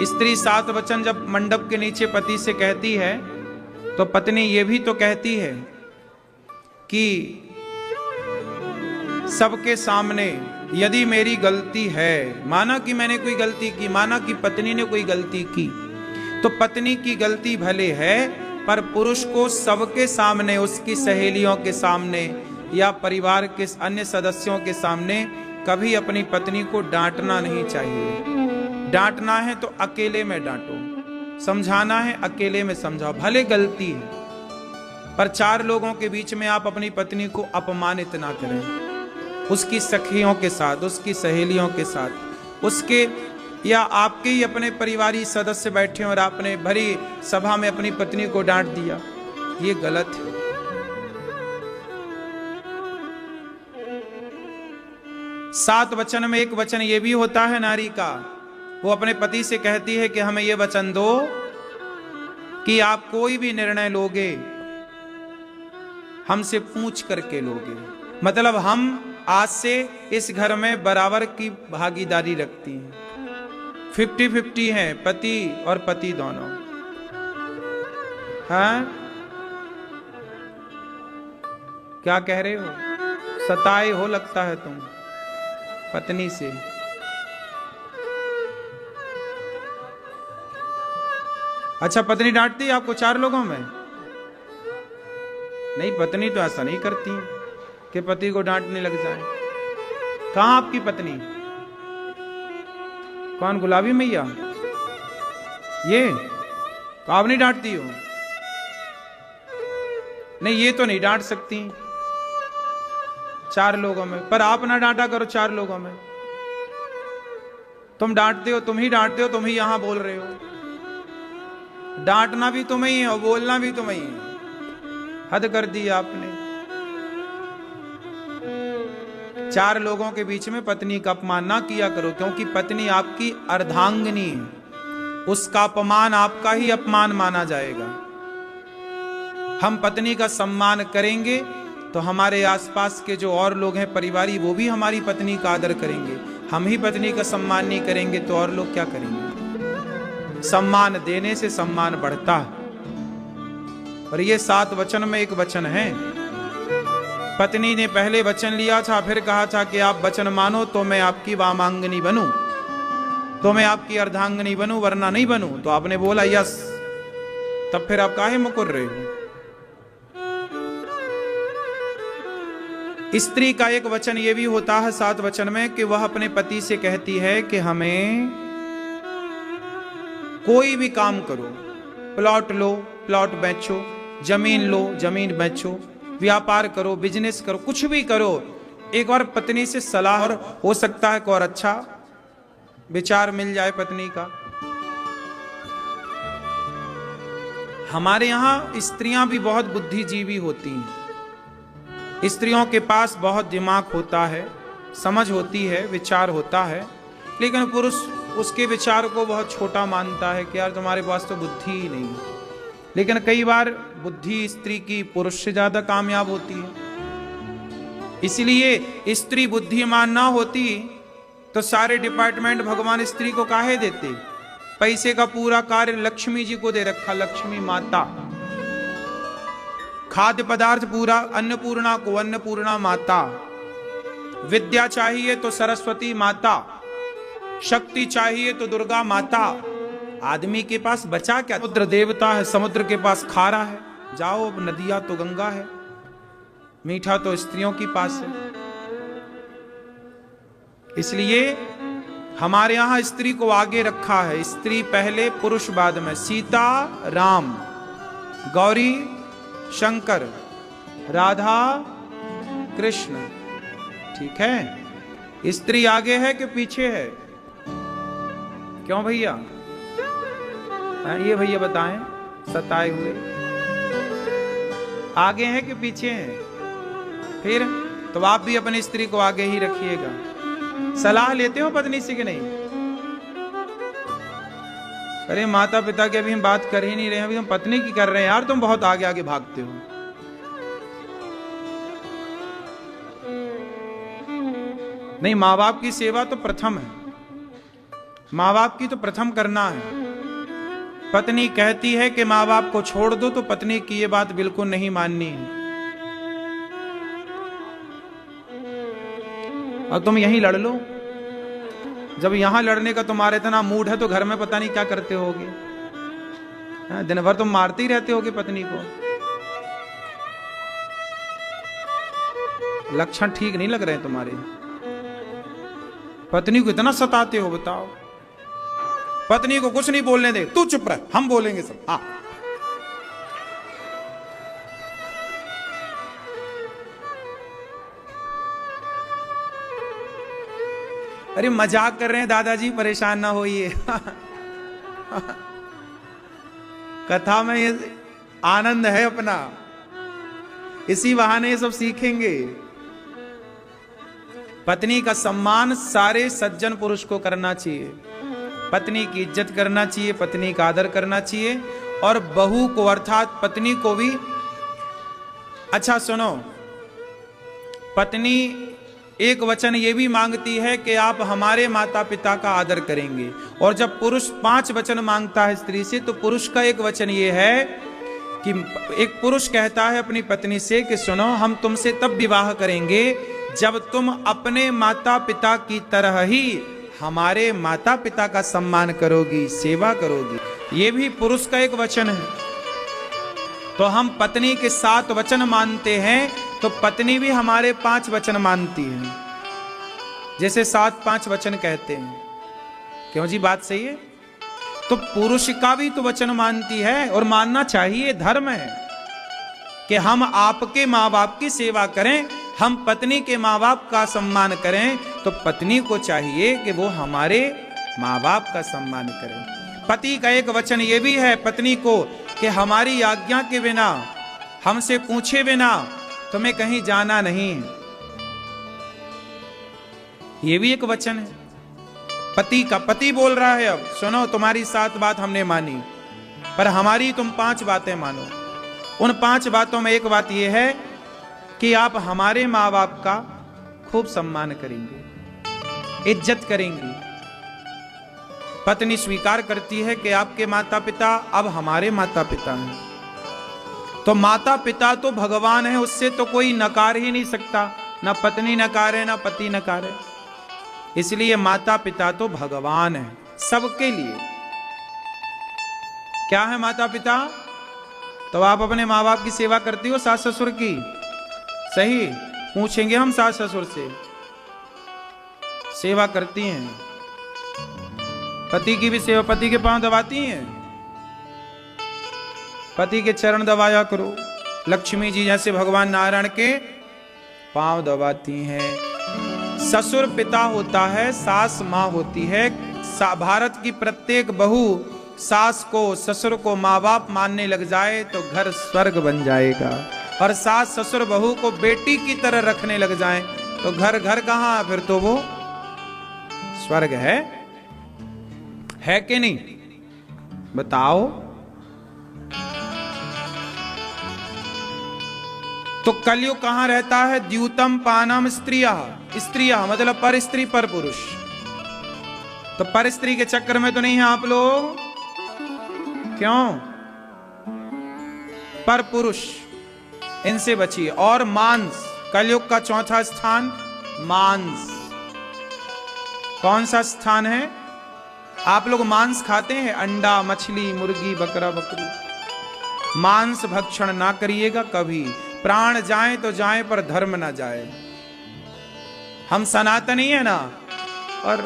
स्त्री 7 वचन जब मंडप के नीचे पति से कहती है, तो पत्नी ये भी तो कहती है कि सबके सामने यदि मेरी गलती है, माना कि मैंने कोई गलती की, माना कि पत्नी ने कोई गलती की, तो पत्नी की गलती भले है, पर पुरुष को सबके सामने, उसकी सहेलियों के सामने या परिवार के अन्य सदस्यों के सामने कभी अपनी पत्नी को डांटना नहीं चाहिए। डांटना है तो अकेले में डांटो, समझाना है अकेले में समझाओ, भले गलती है, पर 4 लोगों के बीच में आप अपनी पत्नी को अपमानित ना करें। उसकी सखियों के साथ, उसकी सहेलियों के साथ, उसके या आपके ही अपने परिवारी सदस्य बैठे और आपने भरी सभा में अपनी पत्नी को डांट दिया, ये गलत है। सात वचन में एक वचन ये भी होता है नारी का, वो अपने पति से कहती है कि हमें ये वचन दो कि आप कोई भी निर्णय लोगे हमसे पूछ करके लोगे। मतलब हम आज से इस घर में बराबर की भागीदारी रखती हैं, 50-50 है, पति और पति दोनों। हाँ, क्या कह रहे हो? सताए हो लगता है तुम पत्नी से। अच्छा, पत्नी डांटती है आपको 4 लोगों में? नहीं, पत्नी तो ऐसा नहीं करती कि पति को डांटने लग जाए। कहां आपकी पत्नी? कौन, गुलाबी मैया? ये तो आप नहीं डांटती हो? नहीं, ये तो नहीं डांट सकती 4 लोगों में, पर आप ना डांटा करो 4 लोगों में। तुम डांटते हो, तुम ही डांटते हो, तुम ही यहां बोल रहे हो। डांटना भी तुम्हें ही है और बोलना भी तुम्हें ही है। हद कर दी आपने। 4 लोगों के बीच में पत्नी का अपमान ना किया करो, क्योंकि पत्नी आपकी अर्धांगिनी है। उसका अपमान आपका ही अपमान माना जाएगा। हम पत्नी का सम्मान करेंगे तो हमारे आसपास के जो और लोग हैं परिवारी, वो भी हमारी पत्नी का आदर करेंगे। हम ही पत्नी का सम्मान नहीं करेंगे तो और लोग क्या करेंगे? सम्मान देने से सम्मान बढ़ता है। और ये 7 वचन में एक वचन है। पत्नी ने पहले वचन लिया था, फिर कहा था कि आप वचन मानो तो मैं आपकी वामांगनी बनूं, तो मैं आपकी अर्धांगनी बनूं, वरना नहीं बनूं। तो आपने बोला यस। तब फिर आप काहे मुकुर रहे हो? स्त्री का एक वचन ये भी होता है 7 वचन में कि वह अपने पति से कहती है कि हमें कोई भी काम करो, प्लॉट लो, प्लॉट बेचो, जमीन लो, जमीन बेचो, व्यापार करो, बिजनेस करो, कुछ भी करो, एक बार पत्नी से सलाह, और हो सकता है कोई और अच्छा विचार मिल जाए पत्नी का। हमारे यहां स्त्रियां भी बहुत बुद्धिजीवी होती हैं। स्त्रियों के पास बहुत दिमाग होता है, समझ होती है, विचार होता है, लेकिन पुरुष उसके विचार को बहुत छोटा मानता है कि यार तुम्हारे पास तो बुद्धि ही नहीं है। लेकिन कई बार बुद्धि स्त्री की पुरुष से ज्यादा कामयाब होती है। इसलिए स्त्री बुद्धिमान ना होती तो सारे डिपार्टमेंट भगवान स्त्री को काहे देते? पैसे का पूरा कार्य लक्ष्मी जी को दे रखा, लक्ष्मी माता। खाद्य पदार्थ पूरा अन्नपूर्णा को, अन्नपूर्णा माता। विद्या चाहिए तो सरस्वती माता, शक्ति चाहिए तो दुर्गा माता। आदमी के पास बचा क्या? समुद्र देवता है, समुद्र के पास खारा है, जाओ नदियां तो गंगा है, मीठा तो स्त्रियों के पास है। इसलिए हमारे यहां स्त्री को आगे रखा है। स्त्री पहले, पुरुष बाद में। सीता राम, गौरी शंकर, राधा कृष्ण, ठीक है? स्त्री आगे है कि पीछे है? क्यों भैया? ये भैया बताएं, सताए हुए आगे हैं कि पीछे हैं? फिर तो आप भी अपनी स्त्री को आगे ही रखिएगा। सलाह लेते हो पत्नी से कि नहीं? अरे माता पिता की अभी हम बात कर ही नहीं रहे हैं, अभी हम पत्नी की कर रहे हैं। यार तुम बहुत आगे आगे भागते हो। नहीं, माँ बाप की सेवा तो प्रथम है, माँ बाप की तो प्रथम करना है। पत्नी कहती है कि माँ बाप को छोड़ दो, तो पत्नी की ये बात बिल्कुल नहीं माननी है। और तुम यहीं लड़ लो। जब यहां लड़ने का तुम्हारे इतना मूड है तो घर में पता नहीं क्या करते होगे। दिन भर तुम मारते ही रहते होगे पत्नी को। लक्षण ठीक नहीं लग रहे हैं तुम्हारे। पत्नी को इतना सताते हो, बताओ। पत्नी को कुछ नहीं बोलने दे, तू चुप रह, हम बोलेंगे सब। हाँ, अरे मजाक कर रहे हैं दादाजी, परेशान ना होइए। कथा में ये आनंद है अपना, इसी बहाने ये सब सीखेंगे। पत्नी का सम्मान सारे सज्जन पुरुष को करना चाहिए। पत्नी की इज्जत करना चाहिए, पत्नी का आदर करना चाहिए, और बहू को अर्थात पत्नी को भी। अच्छा सुनो, पत्नी एक वचन ये भी मांगती है कि आप हमारे माता पिता का आदर करेंगे। और जब पुरुष 5 वचन मांगता है स्त्री से, तो पुरुष का एक वचन ये है कि एक पुरुष कहता है अपनी पत्नी से कि सुनो, हम तुमसे तब विवाह करेंगे जब तुम अपने माता पिता की तरह ही हमारे माता पिता का सम्मान करोगी, सेवा करोगी। ये भी पुरुष का एक वचन है। तो हम पत्नी के 7 वचन मानते हैं, तो पत्नी भी हमारे 5 वचन मानती है, जैसे 7-5 वचन कहते हैं। क्यों जी, बात सही है? तो पुरुष का भी तो वचन मानती है, और मानना चाहिए, धर्म है कि हम आपके माँ बाप की सेवा करें, हम पत्नी के माँ बाप का सम्मान करें। तो पत्नी को चाहिए कि वो हमारे माँ बाप का सम्मान करें। पति का एक वचन ये भी है पत्नी को कि हमारी आज्ञा के बिना, हमसे पूछे बिना तुम्हें कहीं जाना नहीं है। ये भी एक वचन है पति का। पति बोल रहा है, अब सुनो, तुम्हारी 7 बात हमने मानी, पर हमारी तुम 5 बातें मानो। उन 5 बातों में एक बात यह है कि आप हमारे माँ बाप का खूब सम्मान करेंगे, इज्जत करेंगी। पत्नी स्वीकार करती है कि आपके माता पिता अब हमारे माता पिता हैं। तो माता पिता तो भगवान है, उससे तो कोई नकार ही नहीं सकता, ना पत्नी नकारे ना पति नकारे। इसलिए माता पिता तो भगवान है सबके लिए। क्या है माता पिता? तो आप अपने माँ बाप की सेवा करती हो, सास ससुर की? सही पूछेंगे हम सास ससुर से, सेवा करती हैं? पति की भी सेवा, पति के पांव दबाती हैं? पति के चरण दबाया करो। लक्ष्मी जी जैसे भगवान नारायण के पांव दबाती हैं। ससुर पिता होता है, सास माँ होती है। भारत की प्रत्येक बहू सास को, ससुर को माँ बाप मानने लग जाए तो घर स्वर्ग बन जाएगा। और सास ससुर बहू को बेटी की तरह रखने लग जाए तो घर घर कहां, फिर तो वो स्वर्ग है कि नहीं? बताओ। तो कलयुग कहां रहता है? द्यूतम पानम स्त्रिया मतलब पर स्त्री पर पुरुष। तो पर स्त्री के चक्कर में तो नहीं है आप लोग? क्यों? पर पुरुष, इनसे बचिए। और मांस, कलयुग का 4था स्थान मांस। कौन सा स्थान है? आप लोग मांस खाते हैं? अंडा, मछली, मुर्गी, बकरा, बकरी। मांस भक्षण ना करिएगा कभी। प्राण जाए तो जाए पर धर्म ना जाए। हम सनातनी है ना, और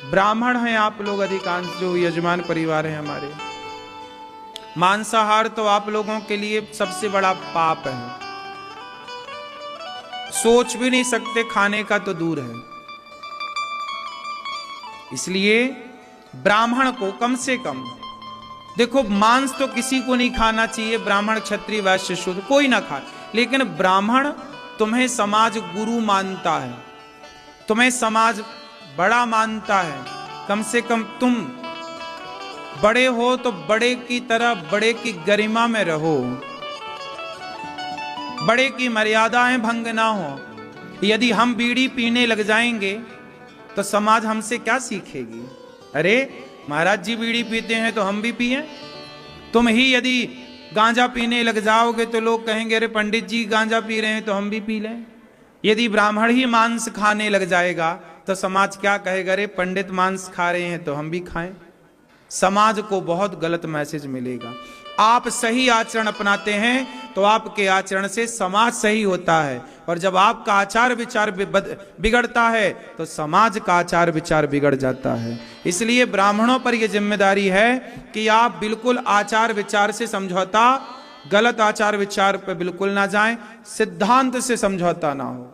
ब्राह्मण हैं आप लोग अधिकांश, जो यजमान परिवार है हमारे। मांसाहार तो आप लोगों के लिए सबसे बड़ा पाप है, सोच भी नहीं सकते खाने का तो दूर है। इसलिए ब्राह्मण को कम से कम, देखो मांस तो किसी को नहीं खाना चाहिए, ब्राह्मण क्षत्रिय वैश्य शूद्र कोई ना खाए, लेकिन ब्राह्मण तुम्हें समाज गुरु मानता है, तुम्हें समाज बड़ा मानता है। कम से कम तुम बड़े हो तो बड़े की तरह, बड़े की गरिमा में रहो, बड़े की मर्यादाएं भंग ना हो। यदि हम बीड़ी पीने लग जाएंगे तो समाज हमसे क्या सीखेगी? अरे महाराज जी बीड़ी पीते हैं तो हम भी पिए। तुम ही यदि गांजा पीने लग जाओगे तो लोग कहेंगे अरे पंडित जी गांजा पी रहे हैं तो हम भी पी लें। यदि ब्राह्मण ही मांस खाने लग जाएगा तो समाज क्या कहेगा? अरे पंडित मांस खा रहे हैं तो हम भी खाएं। समाज को बहुत गलत मैसेज मिलेगा। आप सही आचरण अपनाते हैं तो आपके आचरण से समाज सही होता है, और जब आपका आचार विचार बिगड़ता है तो समाज का आचार विचार बिगड़ जाता है। इसलिए ब्राह्मणों पर यह जिम्मेदारी है कि आप बिल्कुल आचार विचार से समझौता, गलत आचार विचार पर बिल्कुल ना जाएं, सिद्धांत से समझौता ना हो।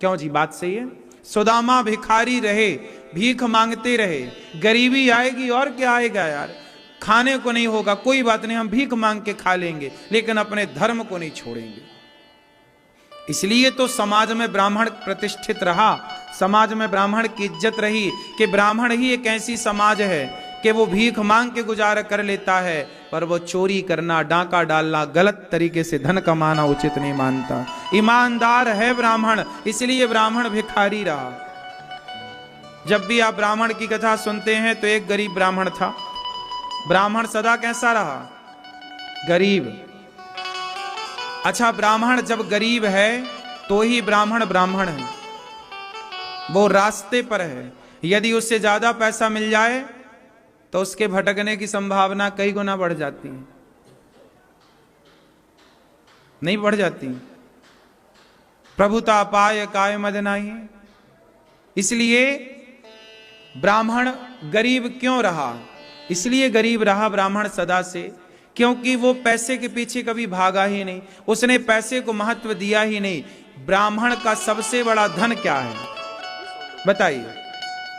क्यों जी, बात सही है। सुदामा भिखारी रहे, भीख मांगते रहे, गरीबी आएगी और क्या आएगा यार, खाने को नहीं होगा कोई बात नहीं, हम भीख मांग के खा लेंगे, लेकिन अपने धर्म को नहीं छोड़ेंगे। इसलिए तो समाज में ब्राह्मण प्रतिष्ठित रहा, समाज में ब्राह्मण की इज्जत रही कि ब्राह्मण ही एक ऐसी समाज है कि वो भीख मांग के गुजारा कर लेता है, पर वो चोरी करना, डांका डालना, गलत तरीके से धन कमाना उचित नहीं मानता। ईमानदार है ब्राह्मण, इसलिए ब्राह्मण भिखारी रहा। जब भी आप ब्राह्मण की कथा सुनते हैं तो एक गरीब ब्राह्मण था, ब्राह्मण सदा कैसा रहा? गरीब। अच्छा, ब्राह्मण जब गरीब है तो ही ब्राह्मण ब्राह्मण है, वो रास्ते पर है। यदि उससे ज्यादा पैसा मिल जाए तो उसके भटकने की संभावना कई गुना बढ़ जाती है। नहीं बढ़ जाती? प्रभुता पाय काय मद नाही। इसलिए ब्राह्मण गरीब क्यों रहा? इसलिए गरीब रहा ब्राह्मण सदा से, क्योंकि वो पैसे के पीछे कभी भागा ही नहीं, उसने पैसे को महत्व दिया ही नहीं। ब्राह्मण का सबसे बड़ा धन क्या है? बताइए,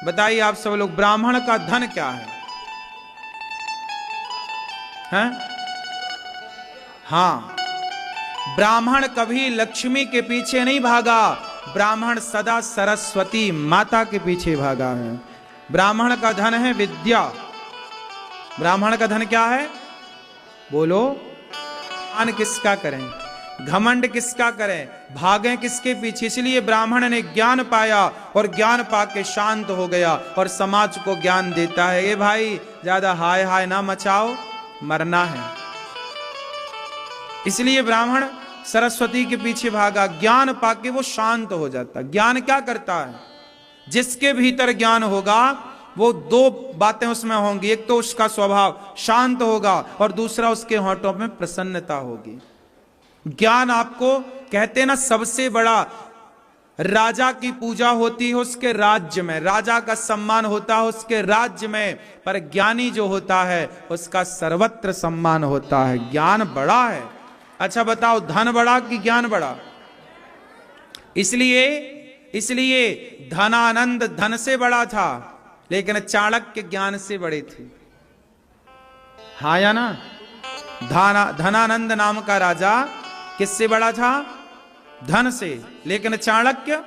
बताइए आप सब लोग, ब्राह्मण का धन क्या है? हैं? हाँ, ब्राह्मण कभी लक्ष्मी के पीछे नहीं भागा, ब्राह्मण सदा सरस्वती माता के पीछे भागा है। ब्राह्मण का धन है विद्या। ब्राह्मण का धन क्या है? बोलो। मान किसका करें, घमंड किसका करें, भागें किसके पीछे? इसलिए ब्राह्मण ने ज्ञान पाया और ज्ञान पाके शांत हो गया और समाज को ज्ञान देता है। ये भाई ज्यादा हाय हाय ना मचाओ, मरना है। इसलिए ब्राह्मण सरस्वती के पीछे भागा, ज्ञान पाके वो शांत हो जाता। ज्ञान क्या करता है? जिसके भीतर ज्ञान होगा वो दो बातें उसमें होंगी, एक तो उसका स्वभाव शांत होगा और दूसरा उसके होठों में प्रसन्नता होगी। ज्ञान आपको कहते ना, सबसे बड़ा राजा की पूजा होती है उसके राज्य में, राजा का सम्मान होता है उसके राज्य में, पर ज्ञानी जो होता है उसका सर्वत्र सम्मान होता है। ज्ञान बड़ा है। अच्छा बताओ, धन बड़ा कि ज्ञान बड़ा? इसलिए धनानंद धन से बड़ा था, लेकिन चाणक्य ज्ञान से बड़े थे। हाँ या ना? धनानंद नाम का राजा किससे बड़ा था? धन से, लेकिन चाणक्य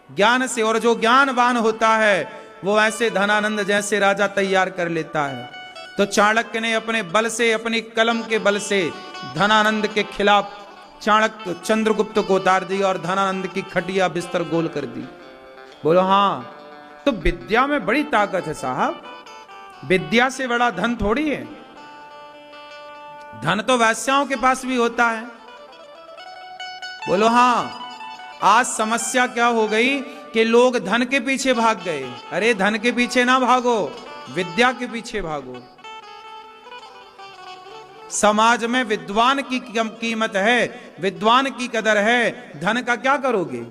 ज्ञान से। और जो ज्ञानवान होता है वो ऐसे धनानंद जैसे राजा तैयार कर लेता है। तो चाणक्य ने अपने बल से, अपनी कलम के बल से धनानंद के खिलाफ चाणक्य चंद्रगुप्त को उतार दिया और धनानंद की खटिया बिस्तर गोल कर दी। बोलो हाँ। तो विद्या में बड़ी ताकत है साहब, विद्या से बड़ा धन थोड़ी है। धन तो वैश्याओं के पास भी होता है। बोलो हाँ। आज समस्या क्या हो गई कि लोग धन के पीछे भाग गए। अरे धन के पीछे ना भागो, विद्या के पीछे भागो। समाज में विद्वान की कीमत है, विद्वान की कदर है। धन का क्या करोगे?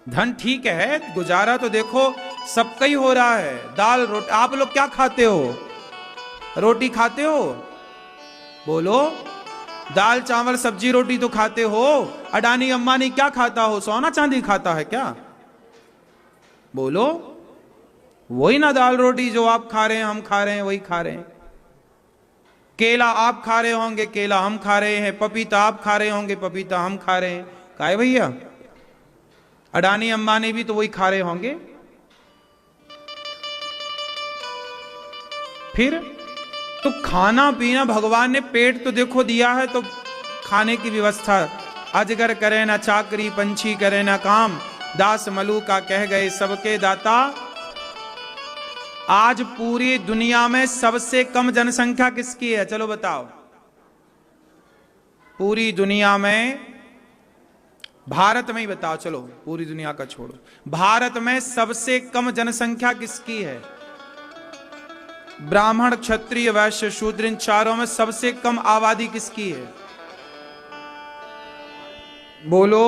धन ठीक है, गुजारा तो देखो सबका ही हो रहा है। दाल रोटी, आप लोग क्या खाते हो? रोटी खाते हो? बोलो। दाल चावल सब्जी रोटी तो खाते हो। अडानी अंबानी क्या खाता हो? सोना चांदी खाता है क्या? बोलो। वही ना दाल रोटी जो आप खा रहे हैं, हम खा रहे हैं, वही खा रहे हैं। केला आप खा रहे होंगे, केला हम खा रहे हैं। पपीता आप खा रहे होंगे, पपीता हम खा रहे हैं। काहे भैया? अडानी अंबानी भी तो वही खा रहे होंगे। फिर तो खाना पीना, भगवान ने पेट तो देखो दिया है, तो खाने की व्यवस्था। अजगर करे ना चाकरी, पंछी करे ना काम, दास मलूका कह गए सबके दाता। आज पूरी दुनिया में सबसे कम जनसंख्या किसकी है? चलो बताओ। पूरी दुनिया में, भारत में ही बताओ। चलो पूरी दुनिया का छोड़ो, भारत में सबसे कम जनसंख्या किसकी है? ब्राह्मण क्षत्रिय वैश्य शूद्र, इन चारों में सबसे कम आबादी किसकी है? बोलो।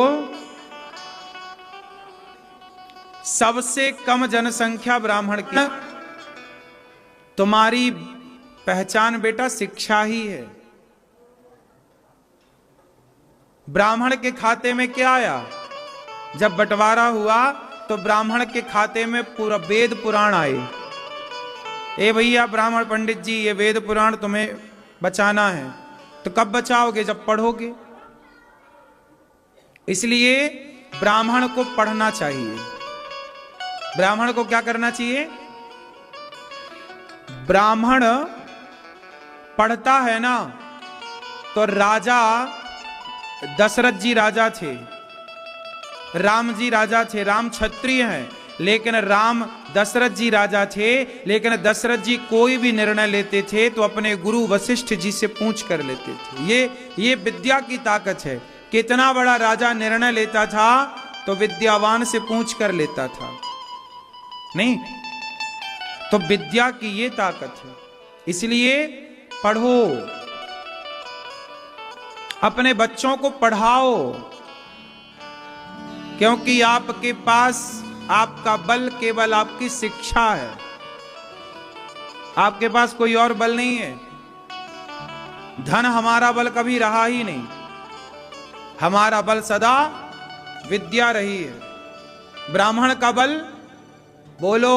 सबसे कम जनसंख्या ब्राह्मण की। तुम्हारी पहचान बेटा शिक्षा ही है। ब्राह्मण के खाते में क्या आया? जब बंटवारा हुआ तो ब्राह्मण के खाते में पूरा वेद पुराण आए। ए भैया ब्राह्मण पंडित जी, ये वेद पुराण तुम्हें बचाना है। तो कब बचाओगे? जब पढ़ोगे। इसलिए ब्राह्मण को पढ़ना चाहिए। ब्राह्मण को क्या करना चाहिए? ब्राह्मण पढ़ता है ना, तो राजा दशरथ जी राजा थे, राम जी राजा थे, राम क्षत्रिय हैं, लेकिन राम दशरथ जी राजा थे, लेकिन दशरथ जी कोई भी निर्णय लेते थे तो अपने गुरु वशिष्ठ जी से पूछ कर लेते थे। ये विद्या की ताकत है। कितना बड़ा राजा निर्णय लेता था तो विद्यावान से पूछ कर लेता था, नहीं तो विद्या की ये ताकत है। इसलिए पढ़ो, अपने बच्चों को पढ़ाओ, क्योंकि आपके पास आपका बल केवल आपकी शिक्षा है। आपके पास कोई और बल नहीं है। धन हमारा बल कभी रहा ही नहीं। हमारा बल सदा विद्या रही है। ब्राह्मण का बल, बोलो,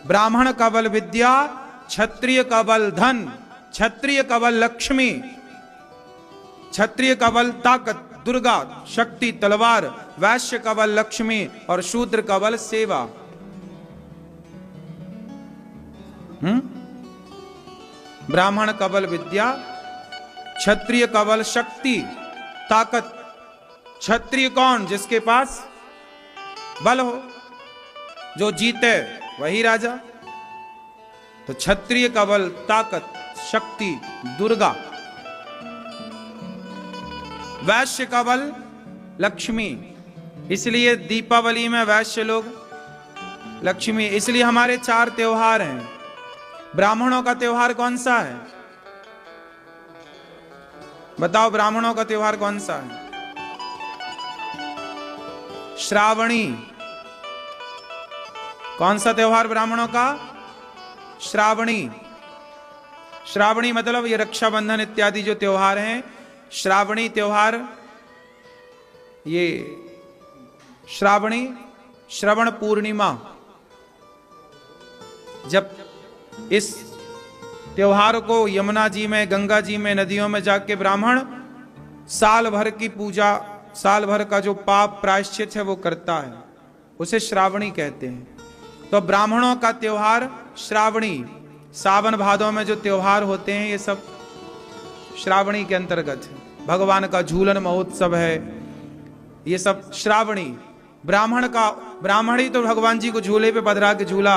ब्राह्मण का बल विद्या, क्षत्रिय का बल धन, क्षत्रिय का बल लक्ष्मी, क्षत्रिय का बल ताकत दुर्गा शक्ति तलवार, वैश्य का बल लक्ष्मी और शूद्र का बल सेवा। ब्राह्मण का बल विद्या, क्षत्रिय का बल शक्ति ताकत। क्षत्रिय कौन? जिसके पास बल हो, जो जीते वही राजा। तो क्षत्रिय का बल ताकत शक्ति दुर्गा, वैश्य का बल लक्ष्मी। इसलिए दीपावली में वैश्य लोग लक्ष्मी। इसलिए हमारे 4 त्योहार हैं। ब्राह्मणों का त्योहार कौन सा है? बताओ, ब्राह्मणों का त्योहार कौन सा है? श्रावणी। कौन सा त्योहार ब्राह्मणों का? श्रावणी। श्रावणी मतलब ये रक्षाबंधन इत्यादि जो त्योहार हैं, श्रावणी त्योहार, ये श्रावणी श्रवण पूर्णिमा। जब इस त्योहार को यमुना जी में, गंगा जी में, नदियों में जाके ब्राह्मण साल भर की पूजा, साल भर का जो पाप प्रायश्चित है वो करता है, उसे श्रावणी कहते हैं। तो ब्राह्मणों का त्योहार श्रावणी। सावन भादों में जो त्योहार होते हैं ये सब श्रावणी के अंतर्गत है। भगवान का झूलन महोत्सव है, ये सब श्रावणी। ब्राह्मण का, ब्राह्मण ही तो भगवान जी को झूले पे पधरा के झूला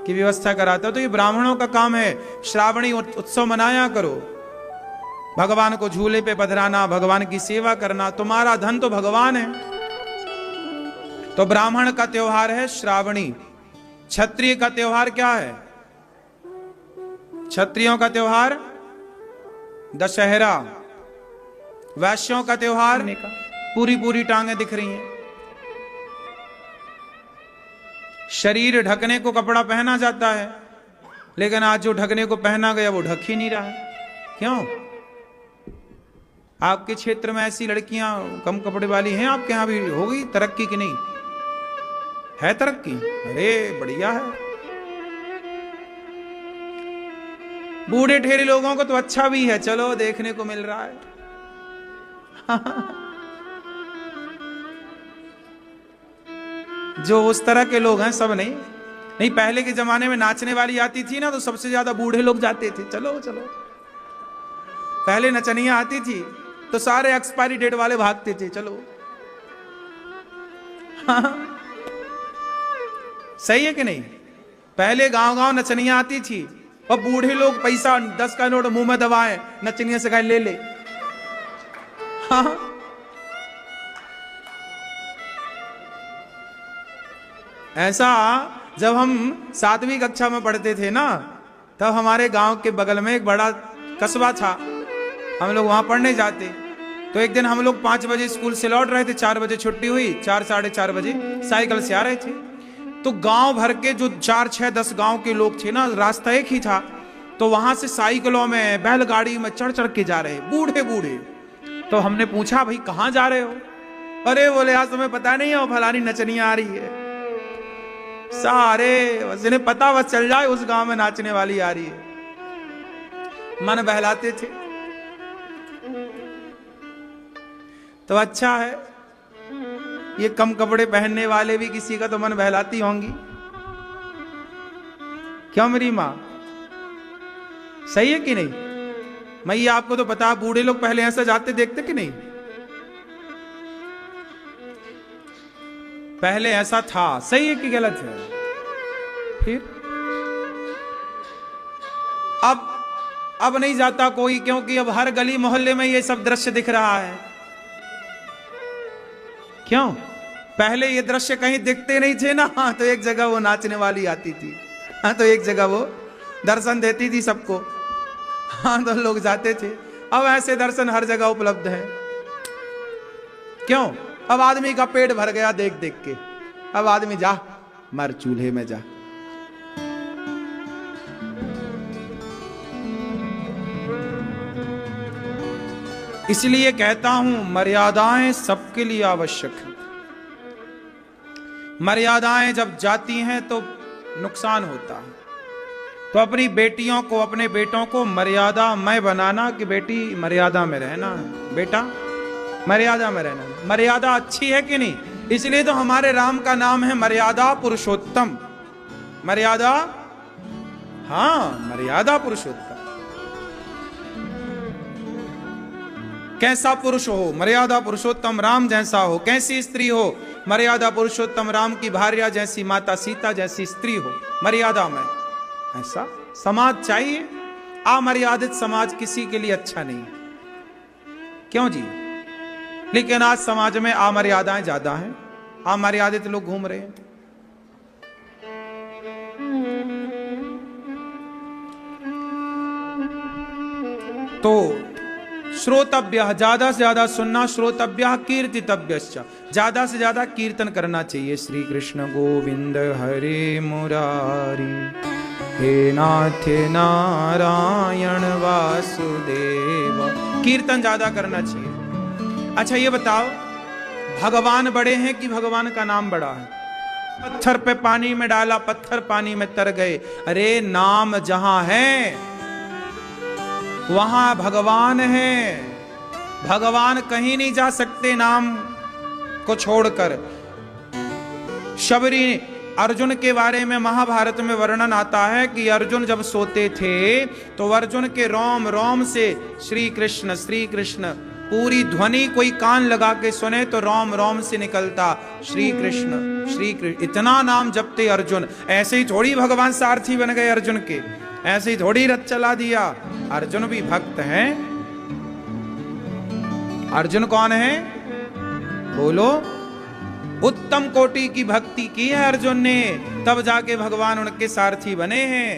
की व्यवस्था कराता है। तो ये ब्राह्मणों का काम है। श्रावणी उत्सव मनाया करो, भगवान को झूले पे पधराना, भगवान की सेवा करना। तुम्हारा धन तो भगवान है। तो ब्राह्मण का त्योहार है श्रावणी। क्षत्रिय का त्योहार क्या है? क्षत्रियों का त्योहार दशहरा। वैश्यों का त्योहार, पूरी पूरी टांगे दिख रही हैं। शरीर ढकने को कपड़ा पहना जाता है, लेकिन आज जो ढकने को पहना गया वो ढक ही नहीं रहा है। क्यों? आपके क्षेत्र में ऐसी लड़कियां कम कपड़े वाली हैं? आपके यहां भी हो गई तरक्की कि नहीं? है तरक्की? अरे बढ़िया है। बूढ़े ठेरे लोगों को तो अच्छा भी है, चलो देखने को मिल रहा है। जो उस तरह के लोग हैं सब नहीं। नहीं, पहले के जमाने में नाचने वाली आती थी ना, तो सबसे ज्यादा बूढ़े लोग जाते थे। चलो चलो, पहले नचनियां आती थी तो सारे एक्सपायरी डेट वाले भागते थे। चलो सही है कि नहीं? पहले गांव गांव नचनियां आती थी और बूढ़े लोग पैसा 10 का नोट मुंह में दबाए, नचनिया से कहे ले ले। ऐसा जब हम 7वीं कक्षा में पढ़ते थे ना, तब हमारे गांव के बगल में एक बड़ा कस्बा था। हम लोग वहां पढ़ने जाते। तो एक दिन हम लोग 5 बजे स्कूल से लौट रहे थे, 4 बजे छुट्टी हुई, 4 साढ़े 4 बजे साइकिल से आ रहे थे। तो गांव भर के जो 4, 6, 10 गांव के लोग थे ना, रास्ता एक ही था। तो वहां से साइकिलों में, बैलगाड़ी में चढ़ चढ़ के जा रहे, बूढ़े बूढ़े। तो हमने पूछा, भाई कहाँ जा रहे हो? अरे बोले, आज तुम्हें पता नहीं है, फलानी नचनिया आ रही है। सारे बस इन्हें पता बस चल जाए उस गांव में नाचने वाली आ रही है। मन बहलाते थे। तो अच्छा है, ये कम कपड़े पहनने वाले भी किसी का तो मन बहलाती होंगी। क्यों मेरी मां? सही है कि नहीं? मैया आपको तो पता, बूढ़े लोग पहले ऐसा जाते देखते कि नहीं? पहले ऐसा था, सही है कि गलत है? फिर अब नहीं जाता कोई, क्योंकि अब हर गली मोहल्ले में ये सब दृश्य दिख रहा है। क्यों? पहले ये दृश्य कहीं दिखते नहीं थे ना। हाँ, तो एक जगह वो नाचने वाली आती थी, हाँ तो एक जगह वो दर्शन देती थी सबको, हाँ तो लोग जाते थे। अब ऐसे दर्शन हर जगह उपलब्ध है। क्यों? अब आदमी का पेट भर गया देख देख के। अब आदमी जा मर चूल्हे में जा। इसलिए कहता हूं मर्यादाएं सबके लिए आवश्यक है। मर्यादाएं जब जाती हैं तो नुकसान होता है। तो अपनी बेटियों को, अपने बेटों को मर्यादा में बनाना कि बेटी मर्यादा में रहना, बेटा मर्यादा में रहना। मर्यादा अच्छी है कि नहीं? इसलिए तो हमारे राम का नाम है मर्यादा पुरुषोत्तम। मर्यादा, हाँ मर्यादा पुरुषोत्तम। कैसा पुरुष हो? मर्यादा पुरुषोत्तम राम जैसा हो। कैसी स्त्री हो? मर्यादा पुरुषोत्तम राम की भार्या जैसी, माता सीता जैसी स्त्री हो, मर्यादा में। ऐसा समाज चाहिए। अमर्यादित समाज किसी के लिए अच्छा नहीं। क्यों जी? लेकिन आज समाज में अमर्यादाएं ज्यादा हैं, अमर्यादित लोग घूम रहे हैं। तो श्रोतव्य, ज्यादा से ज्यादा सुनना। श्रोतव्य कीर्तितव्यश्च, ज्यादा से ज्यादा कीर्तन करना चाहिए। श्री कृष्ण गोविंद हरे मुरारी, हे नाथ नारायण वासुदेव। कीर्तन ज्यादा करना चाहिए। अच्छा ये बताओ, भगवान बड़े हैं कि भगवान का नाम बड़ा है? पत्थर पे पानी में डाला, पत्थर पानी में तर गए। अरे नाम जहां है वहां भगवान है। भगवान कहीं नहीं जा सकते नाम को छोड़कर। शबरी, अर्जुन के बारे में महाभारत में वर्णन आता है कि अर्जुन जब सोते थे तो अर्जुन के रोम रोम से श्री कृष्ण श्री कृष्ण पूरी ध्वनि कोई कान लगा के सुने तो रोम रोम से निकलता श्री कृष्ण श्री कृष्ण। इतना नाम जपते अर्जुन। ऐसे ही थोड़ी भगवान सारथी बन गए अर्जुन के, ऐसे ही थोड़ी रथ चला दिया। अर्जुन भी भक्त हैं। अर्जुन कौन है? बोलो। उत्तम कोटि की भक्ति की है अर्जुन ने, तब जाके भगवान उनके सारथी बने हैं।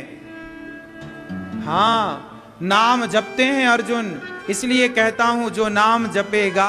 हाँ, नाम जपते हैं अर्जुन। इसलिए कहता हूं जो नाम जपेगा